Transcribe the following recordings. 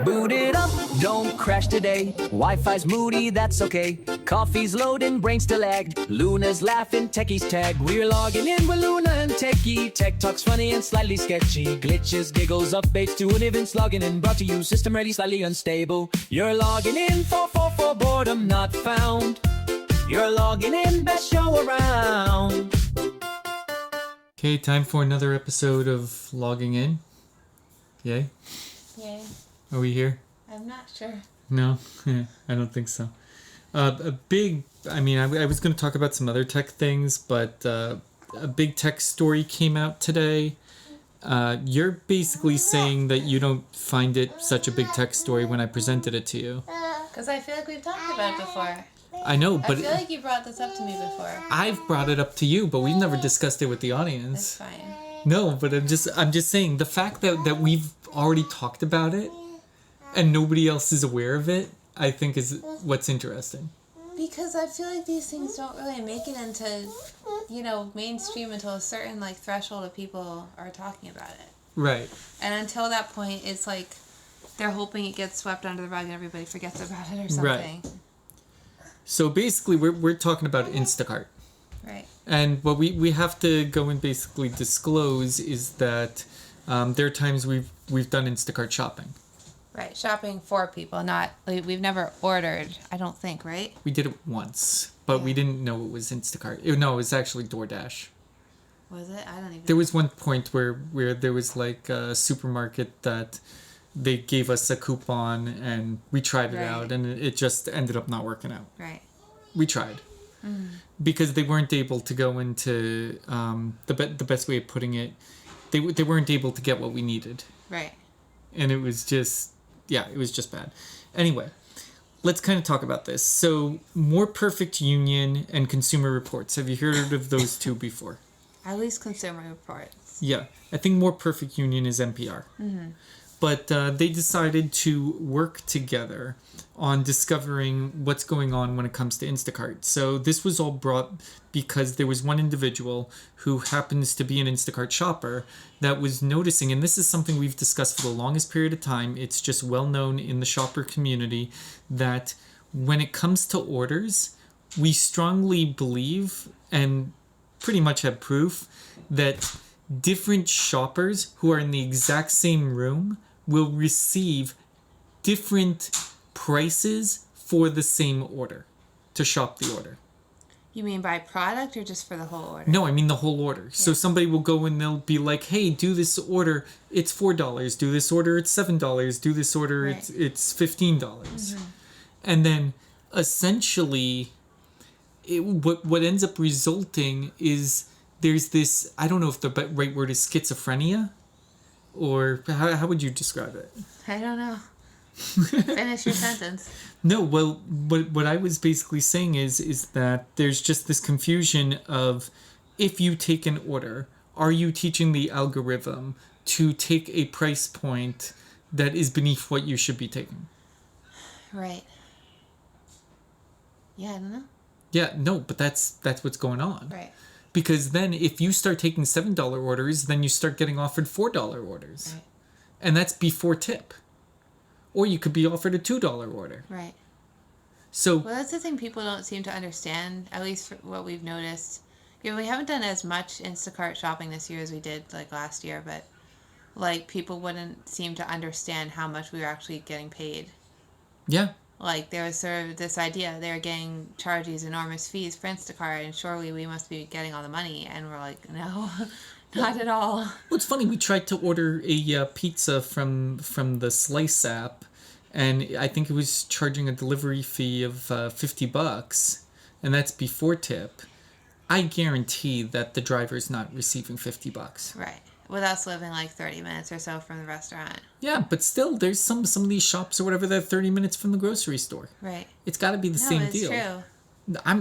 Boot it up, don't crash today. Wi-Fi's moody, that's okay. Coffee's loading, brain still lagged. Luna's laughing, techies tag. We're logging in with Luna and Techie. Tech talk's funny and slightly sketchy. Glitches, giggles, updates to an events. Logging in, brought to you. System ready, slightly unstable. You're logging in for boredom not found. You're logging in, best show around. Okay, time for another episode of Logging In. Yay? Yay. Are we here? I'm not sure. No, I don't think so. I was going to talk about some other tech things, but a big tech story came out today. You're basically saying that you don't find it such a big tech story when I presented it to you. Because I feel like we've talked about it before. I know, but I feel like you brought this up to me before. I've brought it up to you, but we've never discussed it with the audience. It's fine. No, but I'm just saying the fact that we've already talked about it and nobody else is aware of it, I think is what's interesting. Because I feel like these things don't really make it into, mainstream until a certain threshold of people are talking about it. Right. And until that point, it's like they're hoping it gets swept under the rug and everybody forgets about it or something. Right. So basically, we're talking about Instacart. Right. And what we have to go and basically disclose is that there are times we've done Instacart shopping. Right, shopping for people, not we've never ordered. I don't think, right? We did it once, but we didn't know it was Instacart. It was actually DoorDash. Was it? I don't even. There was one point where there was like a supermarket that they gave us a coupon and we tried it out and it just ended up not working out. Right. We tried. Because they weren't able to go into the best way of putting it. They weren't able to get what we needed. Right. And it was just bad. Anyway, let's kind of talk about this. So, More Perfect Union and Consumer Reports. Have you heard of those two before? At least Consumer Reports. Yeah. I think More Perfect Union is NPR. Mm-hmm. But they decided to work together on discovering what's going on when it comes to Instacart. So this was all brought because there was one individual who happens to be an Instacart shopper that was noticing, and this is something we've discussed for the longest period of time, it's just well known in the shopper community, that when it comes to orders, we strongly believe and pretty much have proof that different shoppers who are in the exact same room will receive different prices for the same order to shop the order. You mean by product or just for the whole order? No, I mean the whole order. Yeah. So somebody will go and they'll be like, hey, do this order, it's $4. Do this order, it's $7. Do this order, it's $15. Mm-hmm. And then essentially what ends up resulting is there's this, I don't know if the right word is schizophrenia, or how would you describe it? I don't know. Finish your sentence. No, well, what I was basically saying is that there's just this confusion of, if you take an order, are you teaching the algorithm to take a price point that is beneath what you should be taking? Right. Yeah, I don't know. Yeah, no, but that's what's going on. Right. Because then if you start taking $7 orders, then you start getting offered $4 orders. Right. And that's before tip. Or you could be offered a $2 order. Right. So, well, that's the thing people don't seem to understand, at least for what we've noticed. We haven't done as much Instacart shopping this year as we did last year, but people wouldn't seem to understand how much we were actually getting paid. Yeah. There was sort of this idea they were getting charged these enormous fees for Instacart, and surely we must be getting all the money. And we're like, no, not at all. Well, it's funny. We tried to order a pizza from the Slice app, and I think it was charging a delivery fee of $50, and that's before tip. I guarantee that the driver's not receiving $50. Right. With us living 30 minutes or so from the restaurant. Yeah, but still, there's some of these shops or whatever that are 30 minutes from the grocery store. Right. It's got to be the same deal. True.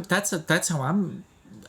That's how I'm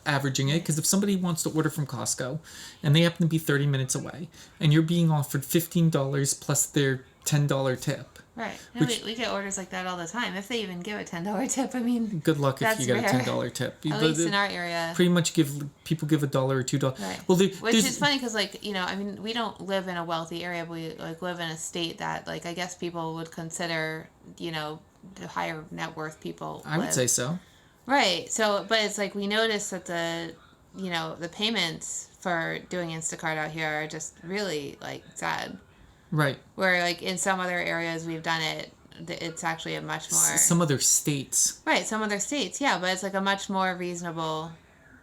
averaging it, because if somebody wants to order from Costco and they happen to be 30 minutes away and you're being offered $15 plus their $10 tip. Right. No, Which, we get orders like that all the time. If they even give a $10 tip, I mean, good luck if that's you get rare. a $10 tip. At least in our area. Pretty much people give $1 or $2. Right. Well, Which is funny because, like, you know, I mean, we don't live in a wealthy area. But we, like, live in a state that, like, I guess people would consider, you know, the higher net worth people I would say so. Right. So, but it's like we noticed that you know, the payments for doing Instacart out here are just really, like, sad. Right. Where, like, in some other areas we've done it, it's actually a much more... Some other states. Right, some other states, yeah, but it's, like, a much more reasonable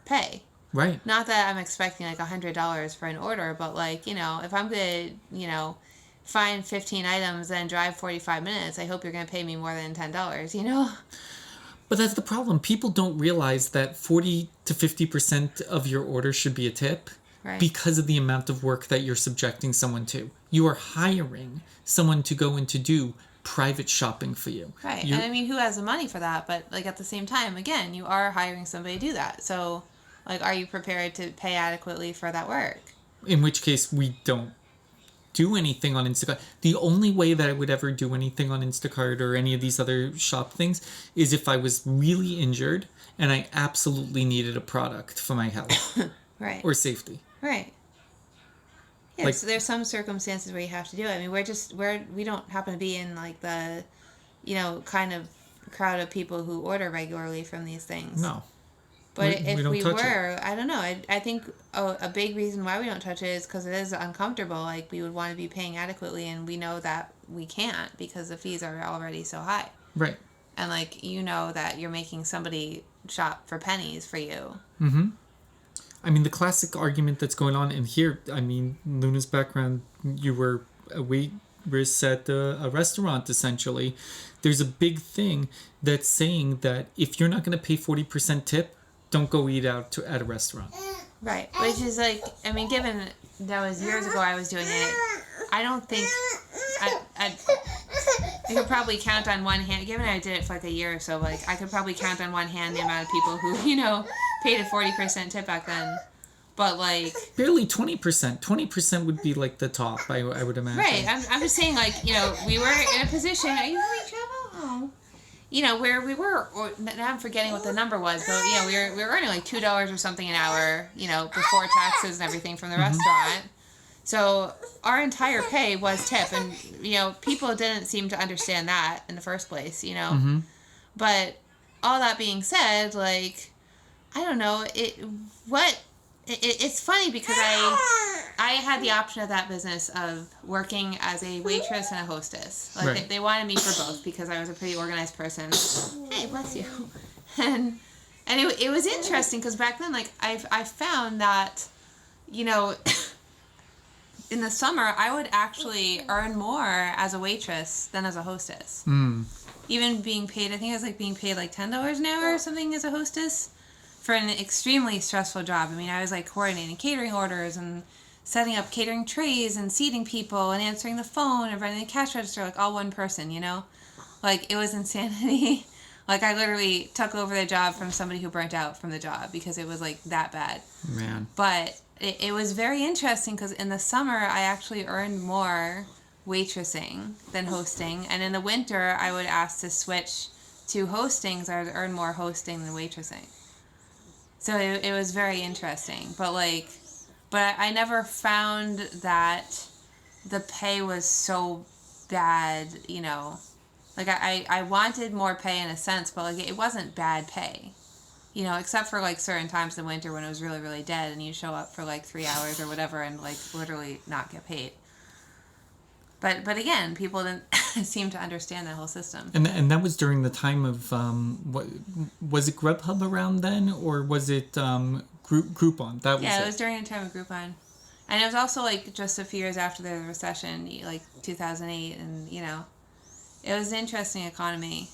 pay. Right. Not that I'm expecting, like, $100 for an order, but, like, you know, if I'm going to, you know, find 15 items and drive 45 minutes, I hope you're going to pay me more than $10, you know? But that's the problem. People don't realize that 40 to 50% of your order should be a tip. Right. Because of the amount of work that you're subjecting someone to. You are hiring someone to go and to do private shopping for you. Right. And I mean, who has the money for that? But, like, at the same time, again, you are hiring somebody to do that. So, like, are you prepared to pay adequately for that work? In which case, we don't do anything on Instacart. The only way that I would ever do anything on Instacart or any of these other shop things is if I was really injured and I absolutely needed a product for my health. Right. Or safety. Right. Yeah, like, so there's some circumstances where you have to do it. I mean, we don't happen to be in, like, the, you know, kind of crowd of people who order regularly from these things. No. But if we were, I don't know. I think a big reason why we don't touch it is because it is uncomfortable. Like, we would want to be paying adequately, and we know that we can't because the fees are already so high. Right. And, like, you know that you're making somebody shop for pennies for you. Mm-hmm. I mean, the classic argument that's going on in here, I mean, Luna's background, you were a waitress at a restaurant, essentially. There's a big thing that's saying that if you're not going to pay 40% tip, don't go eat out at a restaurant. Right. Which is, like, I mean, given that was years ago I was doing it, I don't think... I could probably count on one hand, given I did it for, like, a year or so, like, I could probably count on one hand the amount of people who, you know... paid a 40% tip back then, but, like, barely 20%. 20% would be, like, the top, I would imagine. Right. I'm just saying, like, you know, we were in a position. Are you having trouble? Oh. You know, where we were. Or, now I'm forgetting what the number was, but, you know, we were earning like $2 or something an hour. You know, before taxes and everything from the restaurant. So our entire pay was tip, and, you know, people didn't seem to understand that in the first place. You know, but all that being said, like, I don't know, it's funny because I had the option of that business of working as a waitress and a hostess. Like, right. they wanted me for both because I was a pretty organized person. Hey, bless you. And it was interesting because back then, like, I found that, you know, in the summer, I would actually earn more as a waitress than as a hostess. Even being paid, I think I was, like, being paid like $10 an hour or something as a hostess. For an extremely stressful job. I mean, I was, like, coordinating catering orders and setting up catering trays and seating people and answering the phone and running the cash register, like, all one person, you know? Like, it was insanity. Like, I literally took over the job from somebody who burnt out from the job because it was, like, that bad. Man. But it was very interesting because in the summer, I actually earned more waitressing than hosting. And in the winter, I would ask to switch to hosting because I would earn more hosting than waitressing. So it was very interesting, but I never found that the pay was so bad, you know. Like, I wanted more pay in a sense, but, like, it wasn't bad pay, you know, except for, like, certain times in the winter when it was really, really dead and you show up for, like, 3 hours or whatever and, like, literally not get paid. But again, people didn't seem to understand that whole system. And that was during the time of what was it, Grubhub around then, or was it Groupon? That was it was during the time of Groupon, and it was also, like, just a few years after the recession, like 2008, and, you know, it was an interesting economy.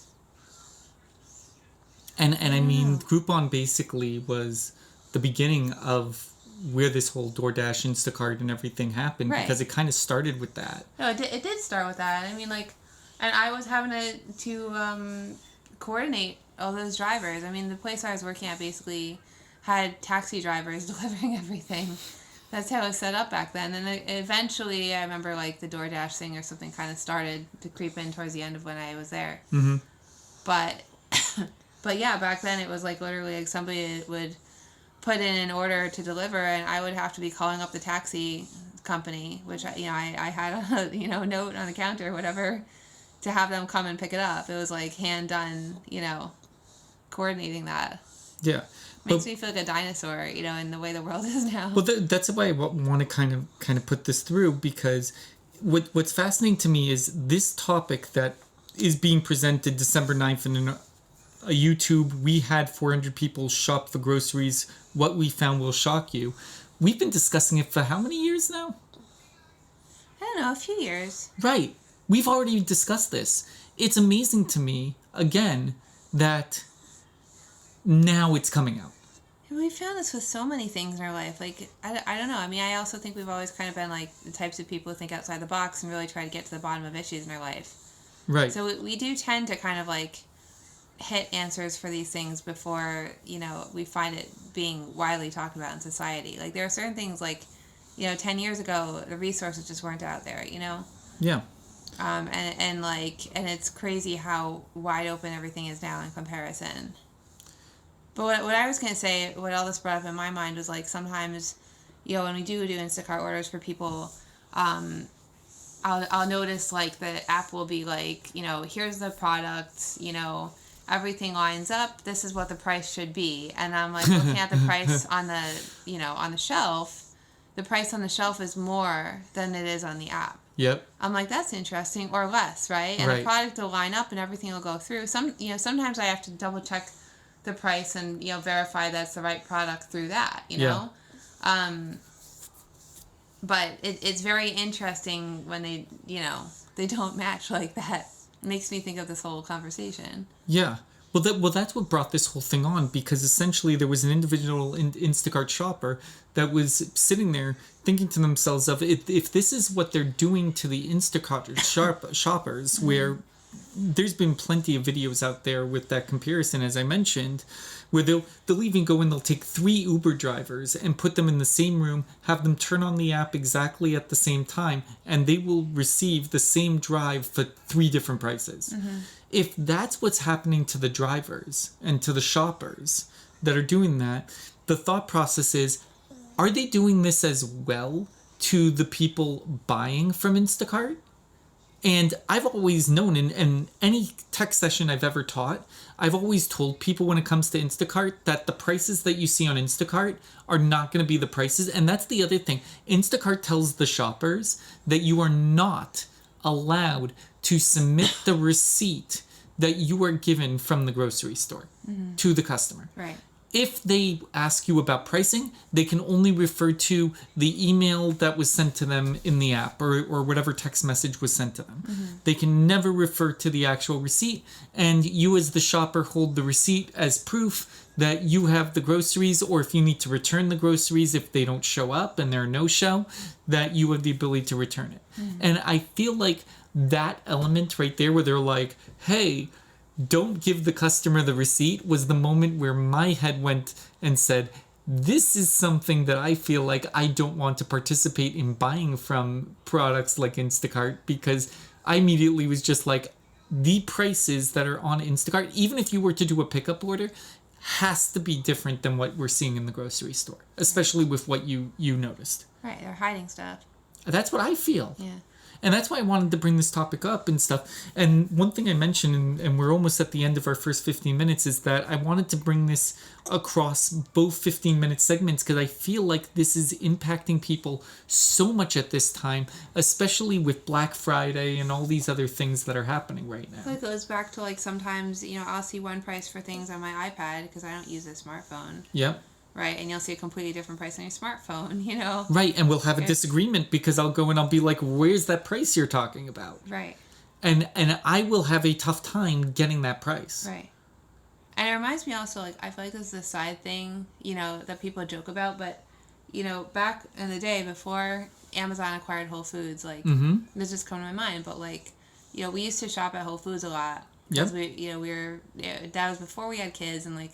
And I mean, Groupon basically was the beginning of where this whole DoorDash, Instacart, and everything happened, right. Because it kind of started with that. No, it did start with that. I mean, like, and I was having to coordinate all those drivers. I mean, the place I was working at basically had taxi drivers delivering everything That's how it was set up back then. And eventually, I remember like the DoorDash thing or something kind of started to creep in towards the end of when I was there. Mm-hmm. But, but yeah, back then it was like literally like somebody would put in an order to deliver, and I would have to be calling up the taxi company, which I had a note on the counter or whatever to have them come and pick it up. It was like hand done, coordinating that. Yeah. Makes me feel like a dinosaur, in the way the world is now. Well, that's why I want to kind of put this through, because what's fascinating to me is this topic that is being presented December 9th in a YouTube. We had 400 people shop for groceries. What we found will shock you. We've been discussing it for how many years now? I don't know, a few years. Right. We've already discussed this. It's amazing to me, again, that now it's coming out. We found this with so many things in our life. Like, I don't know. I mean, I also think we've always kind of been like the types of people who think outside the box and really try to get to the bottom of issues in our life. Right. So we do tend to kind of like hit answers for these things before, we find it being widely talked about in society. Like, there are certain things like, 10 years ago, the resources just weren't out there, Yeah. And it's crazy how wide open everything is now in comparison. But what I was going to say, what all this brought up in my mind was like sometimes, when we do Instacart orders for people, I'll notice like the app will be like, here's the product, everything lines up. This is what the price should be. And I'm like looking at the price on the, on the shelf. The price on the shelf is more than it is on the app. Yep. I'm like, that's interesting, or less, right? And the product will line up and everything will go through. Sometimes I have to double check the price and verify that's the right product through that, Yeah. But it's very interesting when they they don't match like that. It makes me think of this whole conversation. Yeah. Well, that's what brought this whole thing on, because essentially there was an individual Instacart shopper that was sitting there thinking to themselves of if this is what they're doing to the Instacart shoppers, where there's been plenty of videos out there with that comparison, as I mentioned, where they'll even go and they'll take 3 Uber drivers and put them in the same room, have them turn on the app exactly at the same time, and they will receive the same drive for 3 different prices. Mm-hmm. If that's what's happening to the drivers and to the shoppers that are doing that, the thought process is, are they doing this as well to the people buying from Instacart? And I've always known, in any tech session I've ever taught, I've always told people when it comes to Instacart that the prices that you see on Instacart are not going to be the prices. And that's the other thing. Instacart tells the shoppers that you are not allowed to submit the receipt that you are given from the grocery store to the customer. Right. If they ask you about pricing, they can only refer to the email that was sent to them in the app or whatever text message was sent to them. Mm-hmm. They can never refer to the actual receipt, and you as the shopper hold the receipt as proof that you have the groceries, or if you need to return the groceries if they don't show up and they're no-show, that you have the ability to return it. Mm-hmm. And I feel like that element right there where they're like, hey, don't give the customer the receipt, was the moment where my head went and said, this is something that I feel like I don't want to participate in buying from products like Instacart, because I immediately was just like, the prices that are on Instacart, even if you were to do a pickup order, has to be different than what we're seeing in the grocery store, especially with what you noticed. Right, they're hiding stuff. That's what I feel. Yeah. And that's why I wanted to bring this topic up and stuff. And one thing I mentioned, and we're almost at the end of our first 15 minutes, is that I wanted to bring this across both 15-minute segments, because I feel like this is impacting people so much at this time, especially with Black Friday and all these other things that are happening right now. It goes back to like sometimes, I'll see one price for things on my iPad because I don't use a smartphone. Yep. Right, and you'll see a completely different price on your smartphone, Right, and we'll have a disagreement because I'll go and I'll be like, where's that price you're talking about? Right. And I will have a tough time getting that price. Right. And it reminds me also, like, I feel like this is a side thing, that people joke about, but, back in the day before Amazon acquired Whole Foods, like, this just come to my mind, but, like, we used to shop at Whole Foods a lot. Because that was before we had kids, and, like,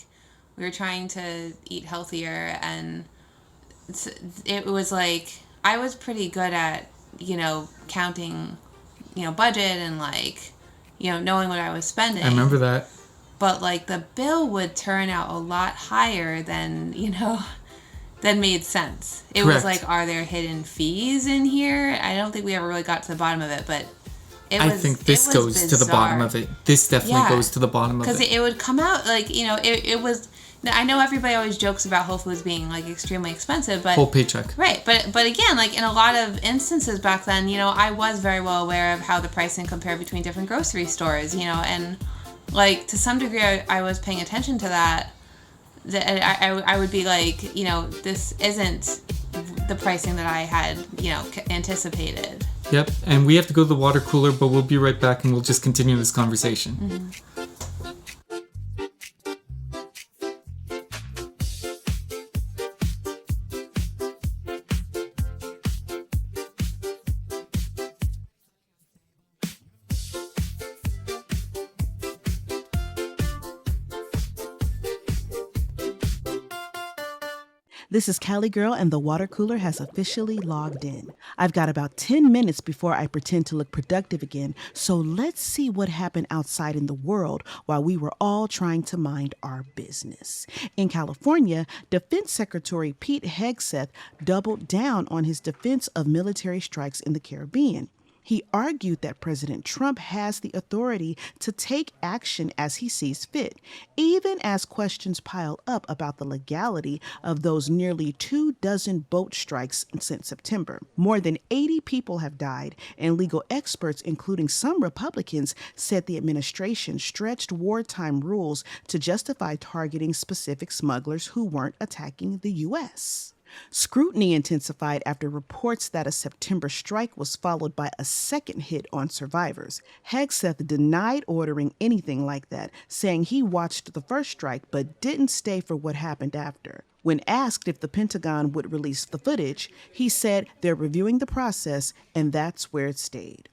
we were trying to eat healthier, and it was like I was pretty good at, counting, budget and like, knowing what I was spending. I remember that. But like the bill would turn out a lot higher than, than made sense. It Correct. was like, are there hidden fees in here? I don't think we ever really got to the bottom of it, but I think this goes bizarre. to the bottom of it. This definitely goes to the bottom of it. Because it would come out like, it was. I know everybody always jokes about Whole Foods being like extremely expensive, but whole paycheck. Right, but again, like in a lot of instances back then, I was very well aware of how the pricing compared between different grocery stores, and like to some degree, I was paying attention to that. That I would be like, this isn't the pricing that I had, anticipated. Yep, and we have to go to the water cooler, but we'll be right back and we'll just continue this conversation. Mm-hmm. This is Cali Girl, and the water cooler has officially logged in. I've got about 10 minutes before I pretend to look productive again, so let's see what happened outside in the world while we were all trying to mind our business. In California, Defense Secretary Pete Hegseth doubled down on his defense of military strikes in the Caribbean. He argued that President Trump has the authority to take action as he sees fit, even as questions pile up about the legality of those nearly 24 boat strikes since September. More than 80 people have died, and legal experts, including some Republicans, said the administration stretched wartime rules to justify targeting specific smugglers who weren't attacking the U.S. Scrutiny intensified after reports that a September strike was followed by a second hit on survivors. Hegseth denied ordering anything like that, saying he watched the first strike but didn't stay for what happened after. When asked if the Pentagon would release the footage, he said they're reviewing the process, and that's where it stayed.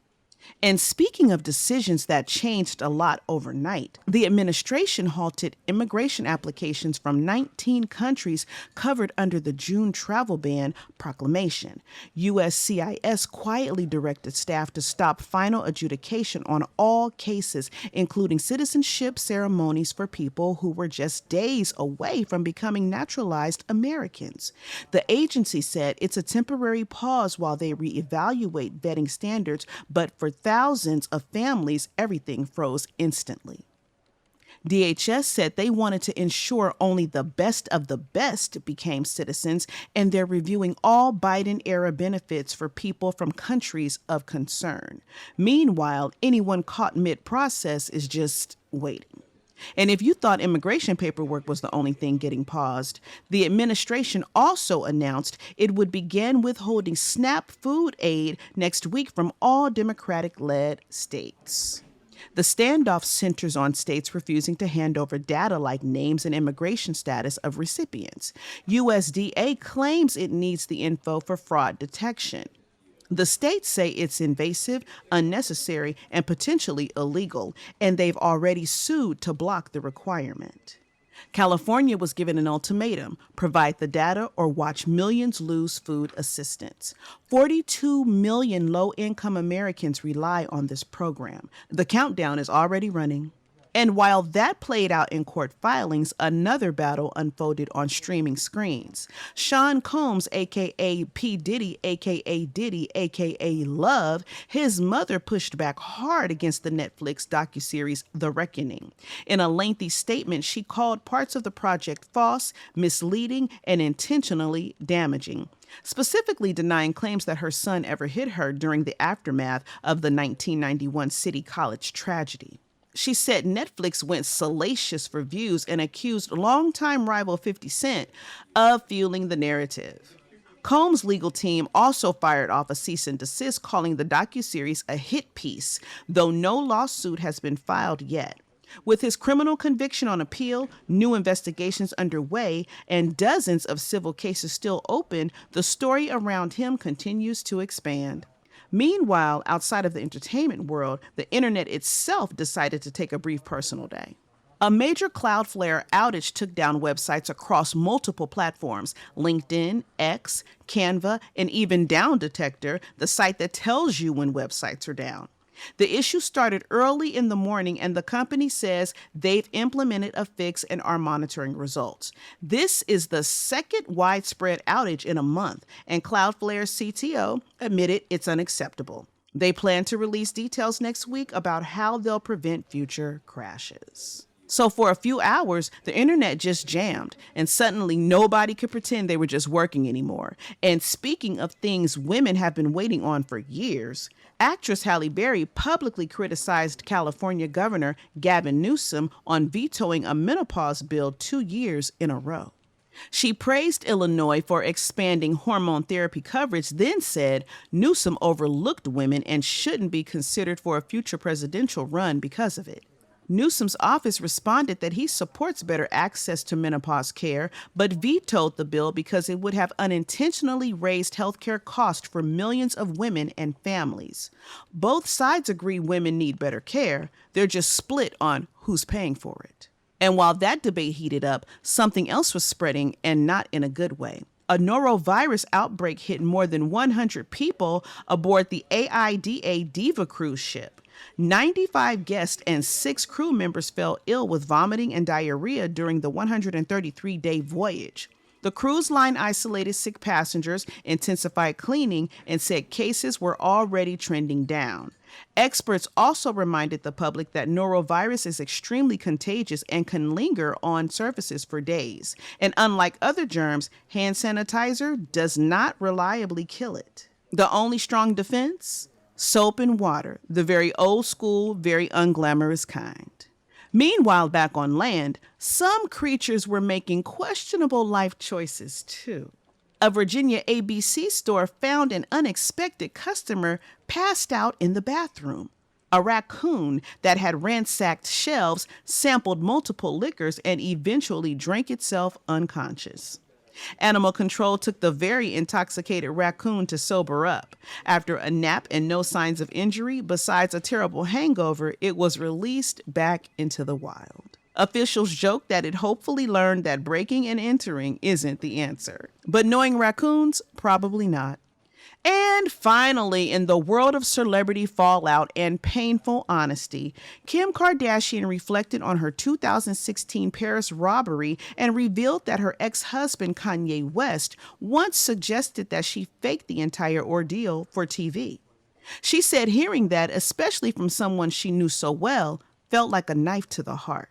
And speaking of decisions that changed a lot overnight, the administration halted immigration applications from 19 countries covered under the June travel ban proclamation. USCIS quietly directed staff to stop final adjudication on all cases, including citizenship ceremonies for people who were just days away from becoming naturalized Americans. The agency said it's a temporary pause while they reevaluate vetting standards, but for thousands of families, everything froze instantly. DHS said they wanted to ensure only the best of the best became citizens, and they're reviewing all Biden-era benefits for people from countries of concern. Meanwhile, anyone caught mid-process is just waiting. And if you thought immigration paperwork was the only thing getting paused, the administration also announced it would begin withholding SNAP food aid next week from all Democratic-led states. The standoff centers on states refusing to hand over data like names and immigration status of recipients. USDA claims it needs the info for fraud detection. The states say it's invasive, unnecessary, and potentially illegal, and they've already sued to block the requirement. California was given an ultimatum: provide the data or watch millions lose food assistance. 42 million low-income Americans rely on this program. The countdown is already running. And while that played out in court filings, another battle unfolded on streaming screens. Sean Combs, a.k.a. P. Diddy, a.k.a. Diddy, a.k.a. Love, his mother pushed back hard against the Netflix docuseries The Reckoning. In a lengthy statement, she called parts of the project false, misleading, and intentionally damaging, specifically denying claims that her son ever hit her during the aftermath of the 1991 City College tragedy. She said Netflix went salacious for views and accused longtime rival 50 Cent of fueling the narrative. Combs' legal team also fired off a cease and desist, calling the docuseries a hit piece, though no lawsuit has been filed yet. With his criminal conviction on appeal, new investigations underway, and dozens of civil cases still open, the story around him continues to expand. Meanwhile, outside of the entertainment world, the internet itself decided to take a brief personal day. A major Cloudflare outage took down websites across multiple platforms: LinkedIn, X, Canva, and even Down Detector, the site that tells you when websites are down. The issue started early in the morning, and the company says they've implemented a fix and are monitoring results. This is the second widespread outage in a month, and Cloudflare's CTO admitted it's unacceptable. They plan to release details next week about how they'll prevent future crashes. So for a few hours, the internet just jammed, and suddenly nobody could pretend they were just working anymore. And speaking of things women have been waiting on for years, actress Halle Berry publicly criticized California Governor Gavin Newsom on vetoing a menopause bill 2 years in a row. She praised Illinois for expanding hormone therapy coverage, then said Newsom overlooked women and shouldn't be considered for a future presidential run because of it. Newsom's office responded that he supports better access to menopause care, but vetoed the bill because it would have unintentionally raised healthcare costs for millions of women and families. Both sides agree women need better care. They're just split on who's paying for it. And while that debate heated up, something else was spreading, and not in a good way. A norovirus outbreak hit more than 100 people aboard the AIDA Diva cruise ship. 95 guests and 6 crew members fell ill with vomiting and diarrhea during the 133-day voyage. The cruise line isolated sick passengers, intensified cleaning, and said cases were already trending down. Experts also reminded the public that norovirus is extremely contagious and can linger on surfaces for days. And unlike other germs, hand sanitizer does not reliably kill it. The only strong defense? Soap and water, the very old school, very unglamorous kind. Meanwhile, back on land, some creatures were making questionable life choices too. A Virginia ABC store found an unexpected customer passed out in the bathroom. A raccoon that had ransacked shelves sampled multiple liquors and eventually drank itself unconscious. Animal control took the very intoxicated raccoon to sober up. After a nap and no signs of injury, besides a terrible hangover, it was released back into the wild. Officials joked that it hopefully learned that breaking and entering isn't the answer. But knowing raccoons, probably not. And finally, in the world of celebrity fallout and painful honesty, Kim Kardashian reflected on her 2016 Paris robbery and revealed that her ex-husband Kanye West once suggested that she fake the entire ordeal for TV. She said hearing that, especially from someone she knew so well, felt like a knife to the heart.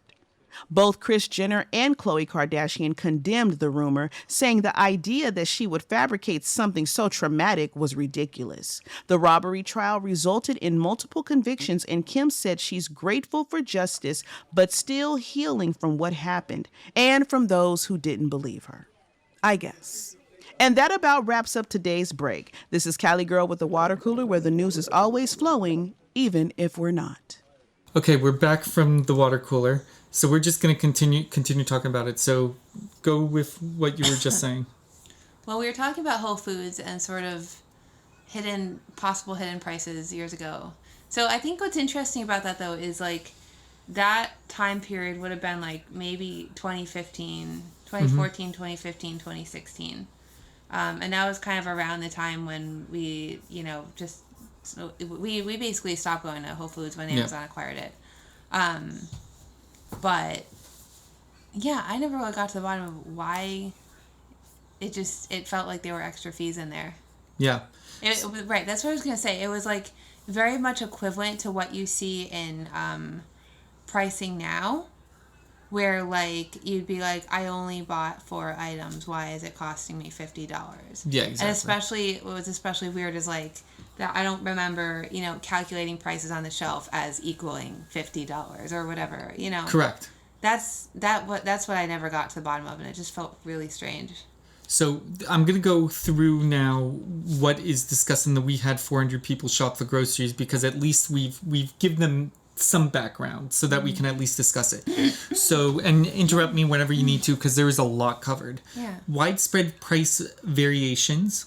Both Kris Jenner and Khloe Kardashian condemned the rumor, saying the idea that she would fabricate something so traumatic was ridiculous. The robbery trial resulted in multiple convictions, and Kim said she's grateful for justice, but still healing from what happened, and from those who didn't believe her. I guess. And that about wraps up today's break. This is Cali Girl with the Water Cooler, where the news is always flowing, even if we're not. Okay, we're back from the water cooler. So we're just going to continue talking about it. So go with what you were just saying. Well, we were talking about Whole Foods and sort of possible hidden prices years ago. So I think what's interesting about that, though, is like that time period would have been like maybe 2014, 2015, 2016. And that was kind of around the time when we, we basically stopped going to Whole Foods when Amazon acquired it. But yeah, I never really got to the bottom of why it felt like there were extra fees in there. Yeah. Right. That's what I was going to say. It was like very much equivalent to what you see in pricing now, where like you'd be like, I only bought 4 items. Why is it costing me $50? Yeah, exactly. And what was especially weird is like that I don't remember, calculating prices on the shelf as equaling $50 or whatever, Correct. That's what I never got to the bottom of, and it just felt really strange. So I'm going to go through now what is discussed in the We Had 400 People Shop for Groceries, because at least we've given them some background so that we can at least discuss it. So, and interrupt me whenever you need to, because there is a lot covered. Yeah. Widespread price variations.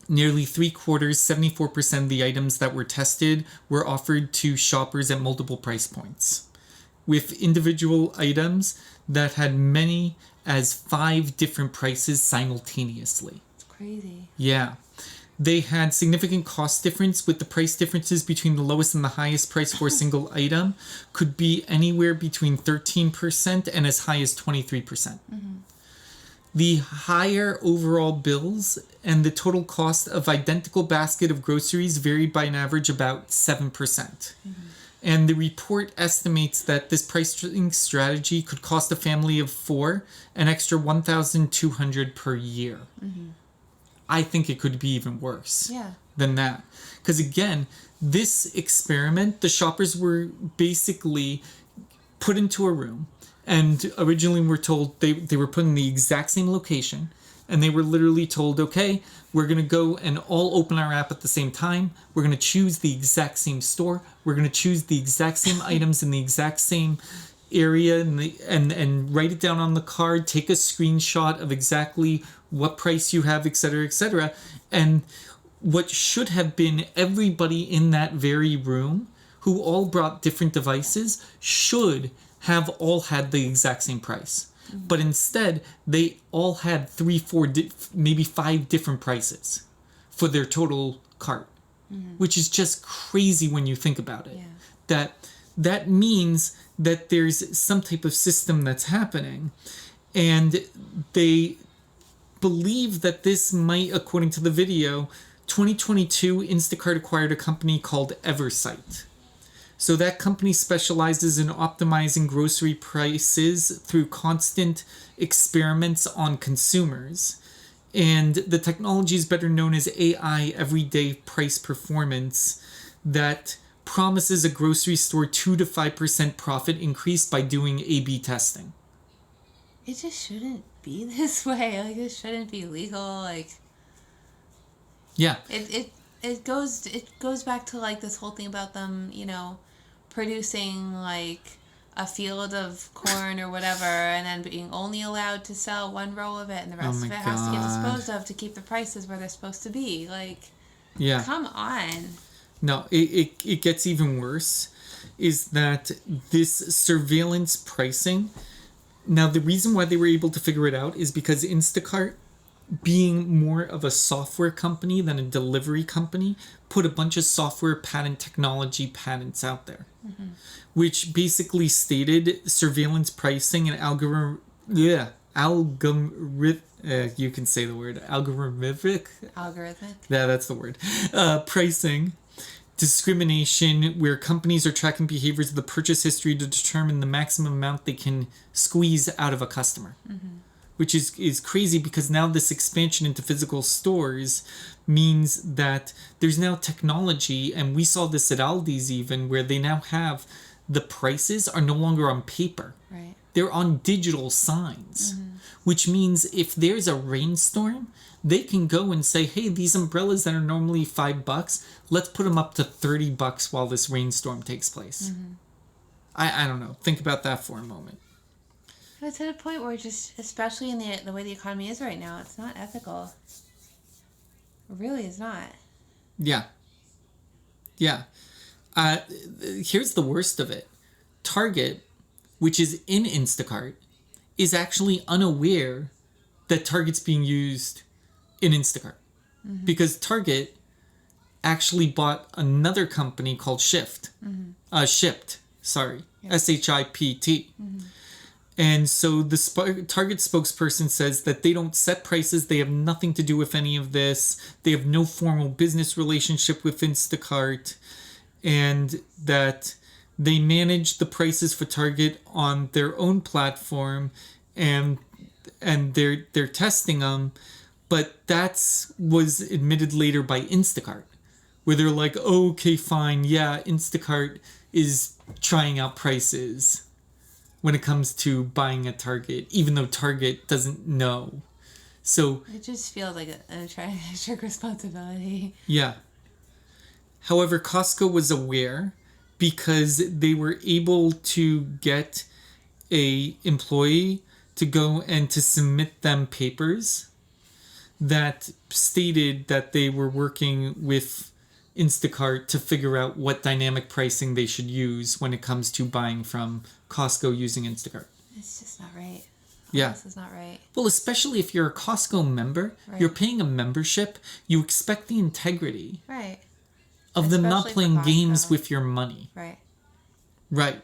Nearly 3/4, 74% of the items that were tested were offered to shoppers at multiple price points. with individual items that had many as 5 different prices simultaneously. It's crazy. Yeah. They had significant cost difference, with the price differences between the lowest and the highest price for a single item could be anywhere between 13% and as high as 23%. The higher overall bills and the total cost of identical basket of groceries varied by an average about 7%. And the report estimates that this pricing strategy could cost a family of 4 an extra $1,200 per year. I think it could be even worse than that. Because again, this experiment, the shoppers were basically put into a room, and originally we're told they were put in the exact same location, and they were literally told, okay, we're going to go and all open our app at the same time. We're going to choose the exact same store. We're going to choose the exact same items in the exact same area and write it down on the card, take a screenshot of exactly what price you have, etc. And what should have been everybody in that very room who all brought different devices should have all had the exact same price. But instead, they all had 3, 4, maybe 5 different prices for their total cart, which is just crazy when you think about it. That means that there's some type of system that's happening, and they believe that this might, according to the video, 2022 Instacart acquired a company called Eversight. So that company specializes in optimizing grocery prices through constant experiments on consumers. And the technology is better known as AI, everyday price performance, that promises a grocery store 2 to 5% profit increase by doing A/B testing. It just shouldn't be this way. Like, it shouldn't be legal. Like, yeah, it goes back to like this whole thing about them, producing like a field of corn or whatever, and then being only allowed to sell 1 row of it, and the rest of it has to get disposed of to keep the prices where they're supposed to be. Like, come on. No, it gets even worse, is that this surveillance pricing. Now, the reason why they were able to figure it out is because Instacart, being more of a software company than a delivery company, put a bunch of software patent technology patents out there, which basically stated surveillance pricing and you can say the word algorithmic. Yeah, that's the word. Pricing discrimination, where companies are tracking behaviors of the purchase history to determine the maximum amount they can squeeze out of a customer. Which is crazy, because now this expansion into physical stores means that there's now technology, and we saw this at Aldi's even, where they now have the prices are no longer on paper. Right. They're on digital signs, which means if there's a rainstorm, they can go and say, hey, these umbrellas that are normally $5, let's put them up to $30 while this rainstorm takes place. I don't know. Think about that for a moment. It's at a point where just, especially in the way the economy is right now, it's not ethical. It really is not. Yeah. Here's the worst of it. Target, which is in Instacart, is actually unaware that Target's being used in Instacart. Because Target actually bought another company called Shipt. Shipt. And so the Target spokesperson says that they don't set prices. They have nothing to do with any of this. They have no formal business relationship with Instacart. And that they manage the prices for Target on their own platform, and they're testing them. But that was admitted later by Instacart, where they're like, oh, okay, fine, yeah, Instacart is trying out prices when it comes to buying at Target, even though Target doesn't know. So it just feels like a tragic responsibility. Yeah. However, Costco was aware, because they were able to get a employee to go and to submit them papers that stated that they were working with Instacart to figure out what dynamic pricing they should use when it comes to buying from Costco using Instacart. It's just not right. Yeah. This is not right. Well, especially if you're a Costco member, Right. you're paying a membership, you expect the integrity Right. of them not Especially for playing games Costco. with your money. Right. Right.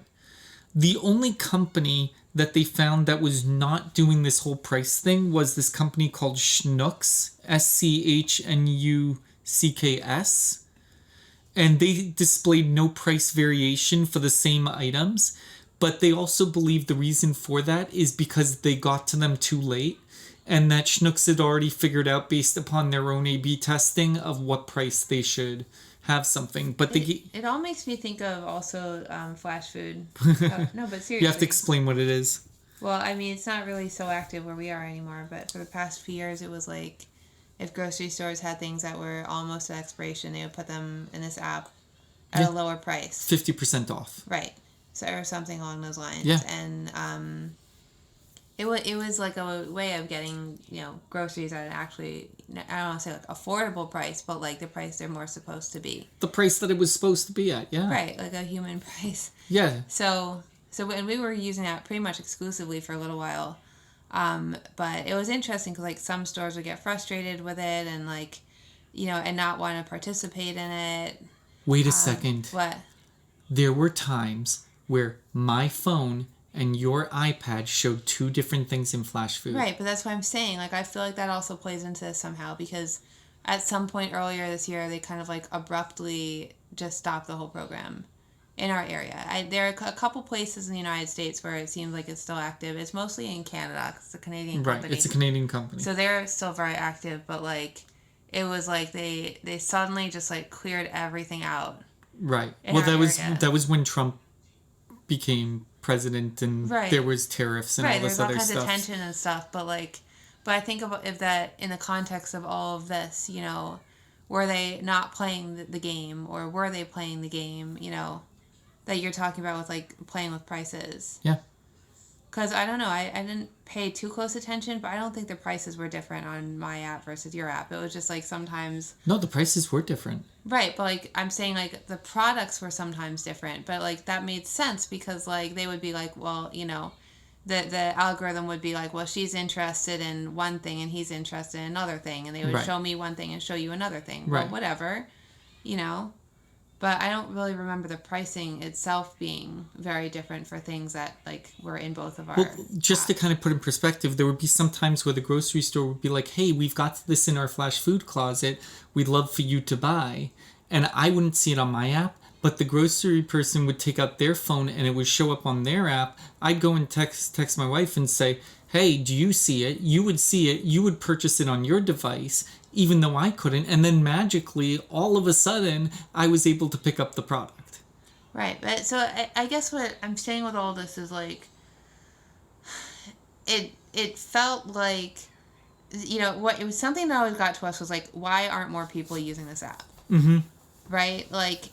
The only company that they found that was not doing this whole price thing was this company called Schnucks, Schnucks. And they displayed no price variation for the same items. But they also believe the reason for that is because they got to them too late. And that Schnucks had already figured out based upon their own A/B testing of what price they should have something. But It all makes me think of also flash food. No, but seriously. you have to explain what it is. Well, I mean, it's not really so active where we are anymore, but for the past few years, it was like if grocery stores had things that were almost at expiration, they would put them in this app at a lower price. 50% off. Right. So, or something along those lines. Yeah. And it was like a way of getting, groceries at an actually, I don't want to say like affordable price, but like the price they're more supposed to be. The price that it was supposed to be at, yeah. Right, like a human price. Yeah. So when we were using that pretty much exclusively for a little while, but it was interesting because like some stores would get frustrated with it and like, and not want to participate in it. Wait a second. What? There were times where my phone and your iPad showed two different things in flash food. Right, but that's what I'm saying. Like, I feel like that also plays into this somehow because at some point earlier this year, they kind of like abruptly just stopped the whole program in our area. There are a couple places in the United States where it seems like it's still active. It's mostly in Canada because it's a Canadian company. Right, it's a Canadian company. So they're still very active, but like it was like they suddenly just like cleared everything out. Right. In Well, our that area. was when Trump became president and there was tariffs and all this other there's all kinds stuff. of tension and stuff, but I think about if that in the context of all of this, were they not playing the game or were they playing the game, that you're talking about with like playing with prices? Yeah. Because I don't know, I didn't pay too close attention, but I don't think the prices were different on my app versus your app. It was just like sometimes. No, the prices were different. Right, but like I'm saying, like the products were sometimes different, but like that made sense because like they would be like, well, the algorithm would be like, well, she's interested in one thing and he's interested in another thing, and they would show me one thing and show you another thing. Right. Well, whatever, But I don't really remember the pricing itself being very different for things that like were in both of our. Well, just to apps. kind of put in perspective, there would be some times where the grocery store would be like, hey, we've got this in our flash food closet. We'd love for you to buy. And I wouldn't see it on my app, but the grocery person would take out their phone and it would show up on their app. I'd go and text my wife and say, hey, do you see it? You would see it. You would purchase it on your device, even though I couldn't. And then magically, all of a sudden, I was able to pick up the product. Right, but so I guess what I'm saying with all this is like, it felt like, what it was something that always got to us was like, why aren't more people using this app? Mm-hmm. Right, like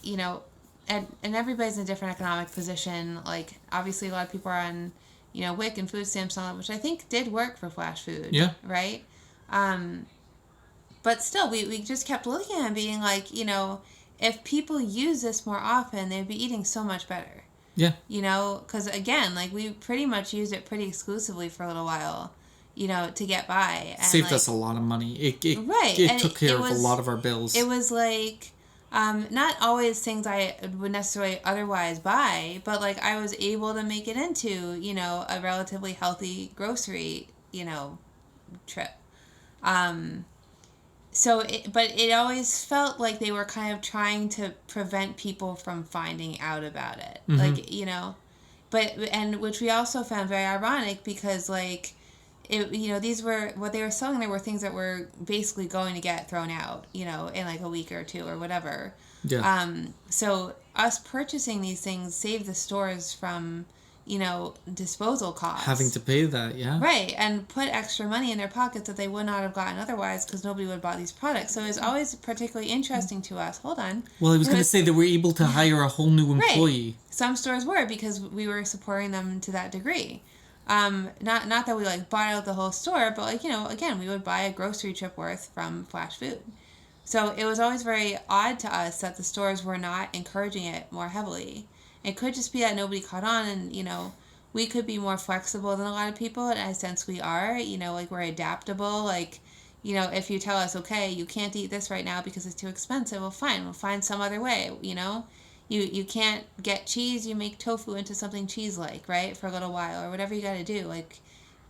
and everybody's in a different economic position. Like obviously, a lot of people are on, WIC and food stamps and all that, which I think did work for flash food. Yeah. Right. But still, we just kept looking at it and being like, if people use this more often, they'd be eating so much better. Yeah. Because again, like we pretty much used it pretty exclusively for a little while, to get by. And Saved like, us a lot of money. It and took care of a lot of our bills. It was like, not always things I would necessarily otherwise buy, but like I was able to make it into, a relatively healthy grocery, trip. But it always felt like they were kind of trying to prevent people from finding out about it. Mm-hmm. And which we also found very ironic because like, these were, what they were selling, there were things that were basically going to get thrown out, in like a week or two or whatever. Yeah. So us purchasing these things saved the stores from, disposal costs. Having to pay that, yeah. Right, and put extra money in their pockets that they would not have gotten otherwise because nobody would have bought these products. So it was always particularly interesting to us. Hold on. Well, I was going to say that we're able to hire a whole new employee. Right. Some stores were because we were supporting them to that degree. Not that we like bought out the whole store, but like, again, we would buy a grocery trip worth from flash food. So it was always very odd to us that the stores were not encouraging it more heavily. It could just be that nobody caught on, and we could be more flexible than a lot of people, and I sense we are. Like we're adaptable. Like, if you tell us, okay, you can't eat this right now because it's too expensive, well, fine, we'll find some other way. You can't get cheese, you make tofu into something cheese-like, right, for a little while, or whatever you got to do. Like,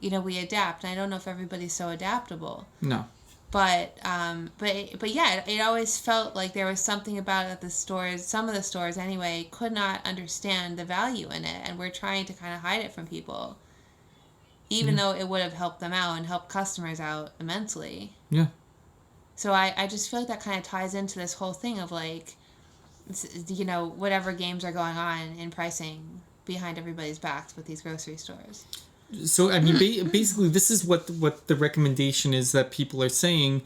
we adapt. And I don't know if everybody's so adaptable. No. But yeah, it always felt like there was something about it that the stores, some of the stores anyway, could not understand the value in it, and we're trying to kind of hide it from people, even though it would have helped them out and helped customers out immensely. Yeah. So I just feel like that kind of ties into this whole thing of like, whatever games are going on in pricing behind everybody's backs with these grocery stores. So, I mean, basically, this is what the recommendation is that people are saying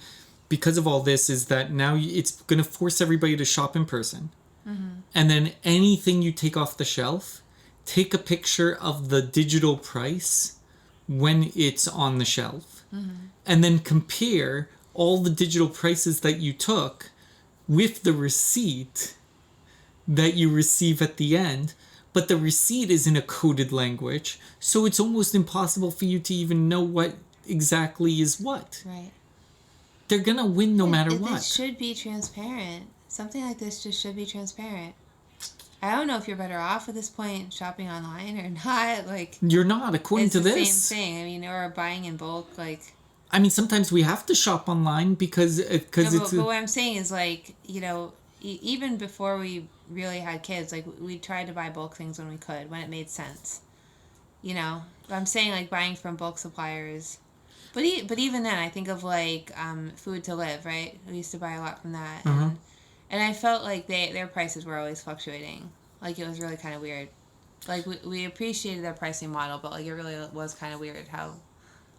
because of all this, is that now it's going to force everybody to shop in person. Mm-hmm. And then anything you take off the shelf, take a picture of the digital price when it's on the shelf. Mm-hmm. And then compare all the digital prices that you took with the receipt that you receive at the end. But the receipt is in a coded language, so it's almost impossible for you to even know what exactly is what. Right. They're going to win no matter what. It should be transparent. Something like this just should be transparent. I don't know if you're better off at this point shopping online or not. Like, you're not, according to this. It's the same thing. I mean, or buying in bulk, like... I mean, sometimes we have to shop online because it's... But what I'm saying is, like, even before we really had kids, like, we tried to buy bulk things when we could, when it made sense. I'm saying, like, buying from bulk suppliers. But even then, I think of, like, Food to Live, right? We used to buy a lot from that. Uh-huh. And I felt like their prices were always fluctuating. Like, it was really kind of weird. Like, we appreciated their pricing model, but, like, it really was kind of weird how,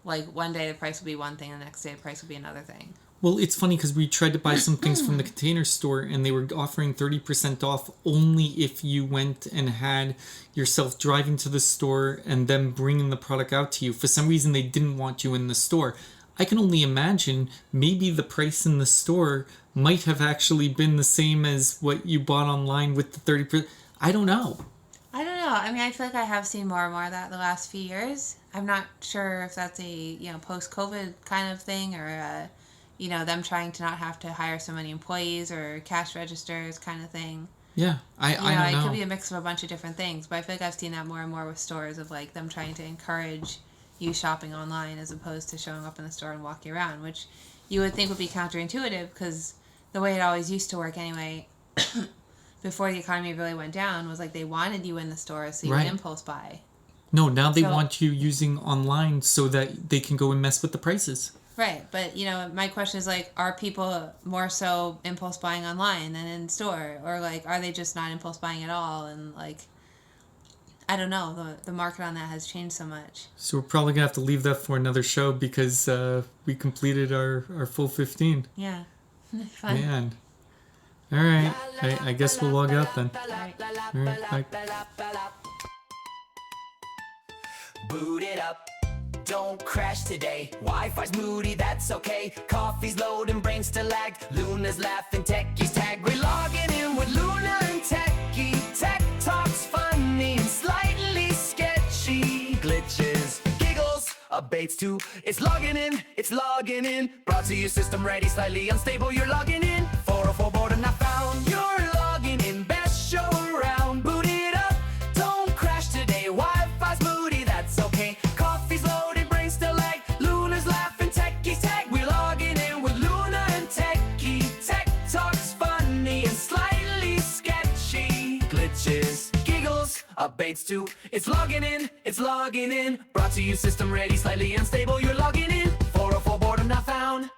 like, one day the price would be one thing, and the next day the price would be another thing. Well, it's funny because we tried to buy some things from the Container Store, and they were offering 30% off only if you went and had yourself driving to the store and then bringing the product out to you. For some reason, they didn't want you in the store. I can only imagine maybe the price in the store might have actually been the same as what you bought online with the 30%. I don't know. I mean, I feel like I have seen more and more of that the last few years. I'm not sure if that's a, post-COVID kind of thing, or them trying to not have to hire so many employees or cash registers kind of thing. Yeah, I don't know. It could be a mix of a bunch of different things, but I feel like I've seen that more and more with stores, of like them trying to encourage you shopping online as opposed to showing up in the store and walking around, which you would think would be counterintuitive because the way it always used to work anyway, before the economy really went down, was like they wanted you in the store so you would impulse buy. No, now they want you using online so that they can go and mess with the prices. Right, but my question is, like, are people more so impulse buying online than in store, or like are they just not impulse buying at all? And like, I don't know, the market on that has changed so much. So we're probably gonna have to leave that for another show because we completed our full 15. Yeah, fun. Man, all right, I guess we'll log out then. All right, bye. Boot it up. Don't crash today. Wi-Fi's moody, that's okay. Coffee's loading, brains still lag. Luna's laughing, Techie's tag. We're logging in with Luna and Techie. Tech talk's funny and slightly sketchy. Glitches, giggles, updates too. It's logging in. Brought to you, system ready, slightly unstable. You're logging in. 404 board and not found. You're logging in, best show around. Boot it up. Don't crash today. Wi-Fi's moody, that's okay. Coffee's loading. Updates too. It's logging in. Brought to you, system ready, slightly unstable. You're logging in. 404 boredom not found.